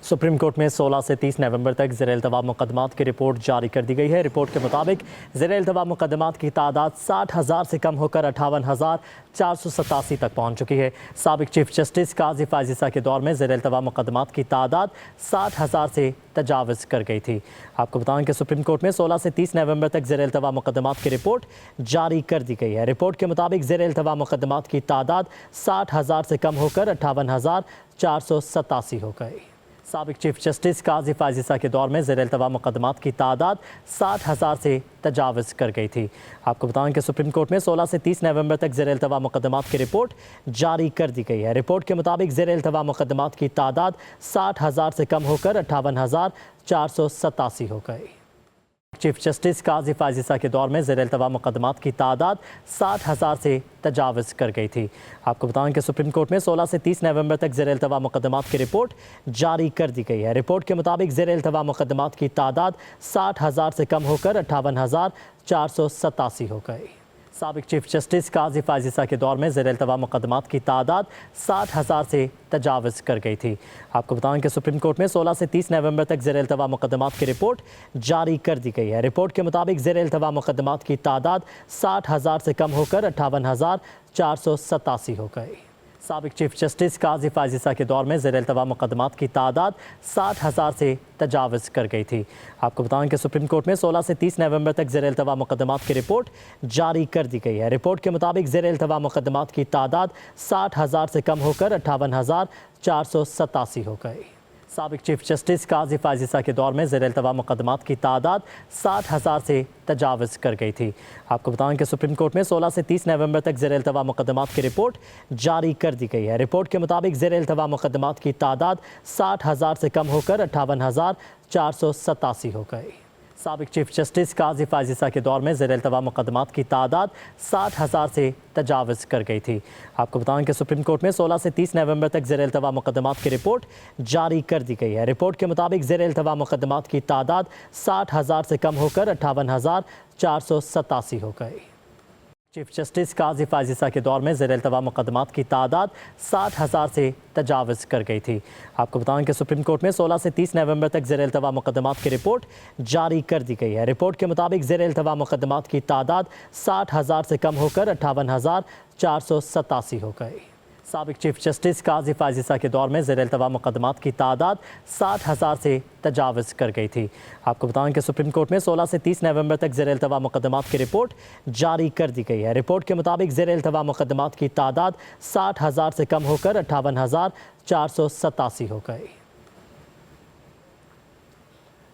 Supreme court میں 16 سے 30 نومبر تک زیر التوا مقدمات کی رپورٹ جاری کر دی گئی ہے۔ رپورٹ کے مطابق زیر التوا مقدمات کی تعداد 60,000 سے کم ہو کر 58,487 تک پہنچ چکی ہے۔ سابق چیف جسٹس قاضی فائز عیسیٰ کے دور میں زیر التوا مقدمات کی تعداد 60,000 سے تجاوز کر گئی تھی۔ آپ کو بتائیں کہ سپریم کورٹ میں 16 سے 30 نومبر تک زیر التوا مقدمات کی رپورٹ جاری کر دی گئی ہے۔ رپورٹ کے مطابق زیر التوا مقدمات کی تعداد 60,000 سے کم ہو کر 58,487 ہو گئی۔ سابق چیف جسٹس قاضی فائز عیسیٰ کے دور میں زیر التوا مقدمات کی تعداد 60,000 سے تجاوز کر گئی تھی۔ آپ کو بتائیں کہ سپریم کورٹ میں 16 سے 30 نومبر تک زیر التوا مقدمات کی رپورٹ جاری کر دی گئی ہے۔ رپورٹ کے مطابق زیر التوا مقدمات کی تعداد 60,000 سے کم ہو کر 58,487 ہو گئی۔ چیف جسٹس قاضی فائز عیسیٰ کے دور میں زیر التوا مقدمات کی تعداد 60,000 سے تجاوز کر گئی تھی۔ آپ کو بتائیں کہ سپریم کورٹ میں 16 سے 30 نومبر تک زیر التوا مقدمات کی رپورٹ جاری کر دی گئی ہے۔ رپورٹ کے مطابق زیر التوا مقدمات کی تعداد 60,000 سے کم ہو کر 58,487 ہو گئی۔ سابق چیف جسٹس قاضی فائز عیسیٰ کے دور میں زیر التوا مقدمات کی تعداد 60,000 سے تجاوز کر گئی تھی۔ آپ کو بتائیں کہ سپریم کورٹ میں 16 سے 30 نومبر تک زیر التوا مقدمات کی رپورٹ جاری کر دی گئی ہے۔ رپورٹ کے مطابق زیر التوا مقدمات کی تعداد 60,000 سے کم ہو کر 58,487 ہو گئی۔ سابق چیف جسٹس قاضی فائز عیسیٰ کے دور میں زیر التوا مقدمات کی تعداد 60,000 سے تجاوز کر گئی تھی۔ آپ کو بتائیں کہ سپریم کورٹ میں 16 سے 30 نومبر تک زیر التوا مقدمات کی رپورٹ جاری کر دی گئی ہے۔ رپورٹ کے مطابق زیر التوا مقدمات کی تعداد 60,000 سے کم ہو کر 58,487 ہو گئی۔ سابق چیف جسٹس قاضی فائز عیسیٰ کے دور میں زیر التوا مقدمات کی تعداد 60,000 سے تجاوز کر گئی تھی۔ آپ کو بتائیں کہ سپریم کورٹ میں 16 سے 30 نومبر تک زیر التوا مقدمات کی رپورٹ جاری کر دی گئی ہے۔ رپورٹ کے مطابق زیر التوا مقدمات کی تعداد 60,000 سے کم ہو کر 58,487 ہو گئی۔ سابق چیف جسٹس قاضی فائز عیسیٰ کے دور میں زیر التوا مقدمات کی تعداد 60,000 سے تجاوز کر گئی تھی۔ آپ کو بتائیں کہ سپریم کورٹ میں 16 سے 30 نومبر تک زیر التوا مقدمات کی رپورٹ جاری کر دی گئی ہے۔ رپورٹ کے مطابق زیر التوا مقدمات کی تعداد 60,000 سے کم ہو کر 58,487 ہو گئی۔ چیف جسٹس قاضی فائز عیسیٰ کے دور میں زیر التوا مقدمات کی تعداد 60,000 سے تجاوز کر گئی تھی۔ آپ کو بتائیں کہ سپریم کورٹ میں 16 سے 30 نومبر تک زیر التوا مقدمات کی رپورٹ جاری کر دی گئی ہے۔ رپورٹ کے مطابق زیر التوا مقدمات کی تعداد 60,000 سے کم ہو کر 58,487 ہو گئی۔ سابق چیف جسٹس قاضی فائز عیسیٰ کے دور میں زیر التوا مقدمات کی تعداد 60,000 سے تجاوز کر گئی تھی۔ آپ کو بتائیں کہ سپریم کورٹ میں 16 سے 30 نومبر تک زیر التوا مقدمات کی رپورٹ جاری کر دی گئی ہے۔ رپورٹ کے مطابق زیر التوا مقدمات کی تعداد 60,000 سے کم ہو کر 58,487 ہو گئی۔